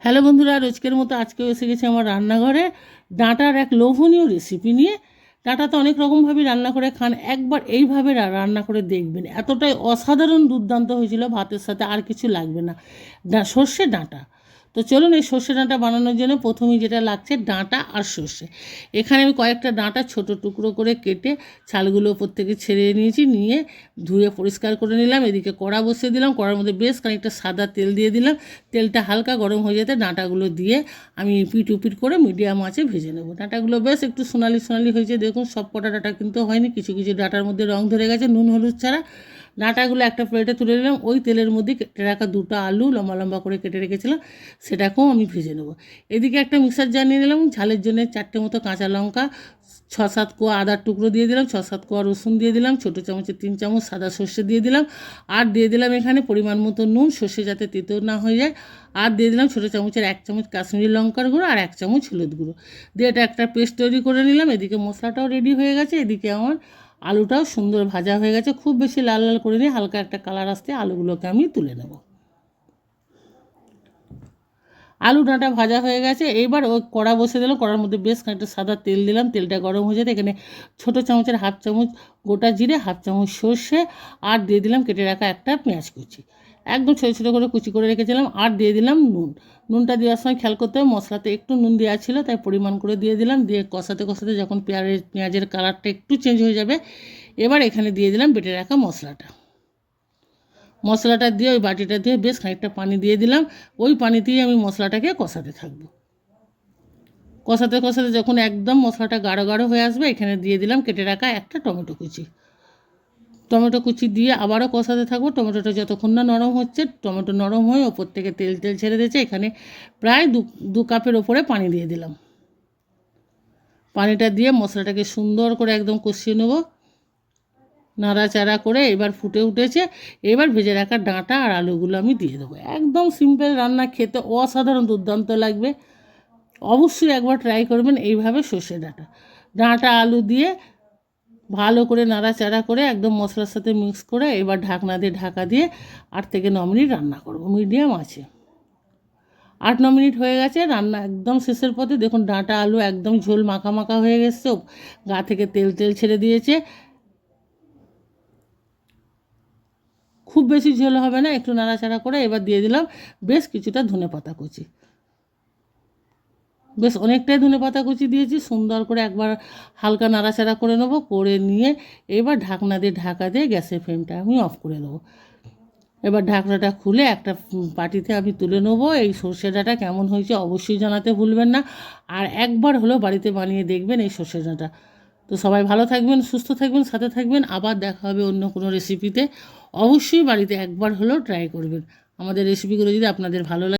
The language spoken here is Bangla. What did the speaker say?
হ্যালো বন্ধুরা, রোজকের মতো আজকেও এসে গেছি আমার রান্নাঘরে ডাঁটার এক লোভনীয় রেসিপি নিয়ে। ডাঁটা তো অনেক রকমভাবে রান্না করে খান, একবার এইভাবে রান্না করে দেখবেন, এতটাই অসাধারণ দুর্দান্ত হয়েছিল, ভাতের সাথে আর কিছু লাগবে না। সর্ষে ডাঁটা। তো চলুন, এই সর্ষে ডাঁটা বানানোর জন্য প্রথমেই যেটা লাগছে ডাঁটা আর সর্ষে। এখানে আমি কয়েকটা ডাঁটা ছোট টুকরো করে কেটে ছালগুলো ওপর থেকে ছেড়ে নিয়েছি, নিয়ে ধুয়ে পরিষ্কার করে নিলাম। এদিকে কড়া বসিয়ে দিলাম, কড়ার মধ্যে বেশ খানিকটা সাদা তেল দিয়ে দিলাম। তেলটা হালকা গরম হয়ে যেতে ডাঁটাগুলো দিয়ে আমি পিট উপিট করে মিডিয়াম আঁচে ভেজে নেব। ডাঁটাগুলো বেশ একটু সোনালি সোনালি হয়েছে, দেখুন সব কটা ডাঁটা কিন্তু হয়নি, কিছু কিছু ডাঁটার মধ্যে রং ধরে গেছে নুন হলুদ ছাড়া। ডাঁটাগুলো একটা প্লেটে তুলে নিলাম। ওই তেলের মধ্যে কেটে রাখা দুটো আলু লম্বা লম্বা করে কেটে রেখেছিলাম, সেটাকেও আমি ভেজে নেব। এদিকে একটা মিক্সার জার নিয়ে নিলাম, ঝালের জন্য 4টে মতো কাঁচা লঙ্কা, 6-7 কোয়া আদার টুকরো দিয়ে দিলাম, 6-7 কোয়া রসুন দিয়ে দিলাম, ছোটো চামচে 3 চামচ সাদা সর্ষে দিয়ে দিলাম, আর দিয়ে দিলাম এখানে পরিমাণ মতো নুন, সর্ষে যাতে তেতো না হয়ে যায়। আর দিয়ে দিলাম ছোটো চামচের 1 চামচ কাশ্মীরি লঙ্কার গুঁড়ো আর 1 চামচ হলুদ গুঁড়ো দিয়ে এটা একটা পেস্ট তৈরি করে নিলাম। এদিকে মশলাটাও রেডি হয়ে গেছে, এদিকে আমার আলুটাও সুন্দর ভাজা হয়ে গেছে। খুব বেশি লাল লাল করে নিয়ে হালকা একটা কালার আসতে আলুগুলোকে আমি তুলে নেব। আলু ডাঁটা ভাজা হয়ে গেছে, এইবার ওই কড়া বসে দিলাম, কড়ার মধ্যে বেশ খানিকটা সাদা তেল দিলাম। তেলটা গরম হয়ে যেতে এখানে ছোটো চামচের 1/2 চামচ গোটা জিরে, 1/2 চামচ সর্ষে, আর দিয়ে দিলাম কেটে রাখা একটা পেঁয়াজ কুচি, একদম ছোটো ছোটো করে কুচি করে রেখেছিলাম। আর দিয়ে দিলাম নুন। নুনটা দেওয়ার সময় খেয়াল করতে হবে, মশলাতে একটু নুন দেওয়া ছিল তাই পরিমাণ করে দিয়ে দিলাম। দিয়ে কষাতে কষাতে যখন পেঁয়াজের কালারটা একটু চেঞ্জ হয়ে যাবে, এবার এখানে দিয়ে দিলাম বেটে রাখা মশলাটা দিয়ে ওই বাটিটা দিয়ে বেশ খানিকটা পানি দিয়ে দিলাম। ওই পানিতেই আমি মশলাটাকে কষাতে থাকবো। কষাতে কষাতে যখন একদম মশলাটা গাঢ় গাঢ় হয়ে আসবে, এখানে দিয়ে দিলাম কেটে রাখা একটা টমেটো কুচি দিয়ে আবারও কষাতে থাকবো। টমেটোটা যতক্ষণ না নরম হচ্ছে, টমেটো নরম হয়ে ওপর থেকে তেল তেল ছেড়ে দিয়েছে, এখানে প্রায় দু কাপের ওপরে পানি দিয়ে দিলাম। পানিটা দিয়ে মশলাটাকে সুন্দর করে একদম কষিয়ে নেবো, নাড়াচাড়া করে। এবার ফুটে উঠেছে, এবার ভেজে রাখা ডাঁটা আর আলুগুলো আমি দিয়ে দেবো। একদম সিম্পল রান্না, খেতে অসাধারণ দুর্দান্ত লাগবে। অবশ্যই একবার ট্রাই করবেন এইভাবে সর্ষে ডাঁটা আলু দিয়ে ভালো করে নাড়াচাড়া করে একদম মশলার সাথে মিক্স করে এবার ঢাকনা দিয়ে ঢাকা দিয়ে 8 থেকে 9 মিনিট রান্না করব মিডিয়াম আছে। 8-9 মিনিট হয়ে গেছে, রান্না একদম শেষের পথে। দেখুন ডাঁটা আলু একদম ঝোল মাখা মাখা হয়ে গেছে, গা থেকে তেল তেল ছেড়ে দিয়েছে। খুব বেশি ঝোল হবে না, একটু নাড়াচাড়া করে এবার দিয়ে দিলাম বেশ কিছুটা ধনেপাতা কুচি। বেশ অনেকটাই ধনেপাতা কুচি দিয়েছি। সুন্দর করে একবার হালকা নাড়াচাড়া করে নেবো, করে নিয়ে এবার ঢাকনা দিয়ে ঢাকা দিয়ে গ্যাসের ফ্লেমটা আমি অফ করে দেবো। এবার ঢাকনাটা খুলে একটা বাটিতে আমি তুলে নেবো। এই সর্ষে ডাঁটা কেমন হয়েছে অবশ্যই জানাতে ভুলবেন না, আর একবার হলেও বাড়িতে বানিয়ে দেখবেন এই সর্ষে ডাঁটা। তো সবাই ভালো থাকবেন, সুস্থ থাকবেন, সাথে থাকবেন। আবার দেখা হবে অন্য কোনো রেসিপিতে। অবশ্যই বাড়িতে একবার হলেও ট্রাই করবেন। আমাদের রেসিপিগুলো যদি আপনাদের ভালো লাগে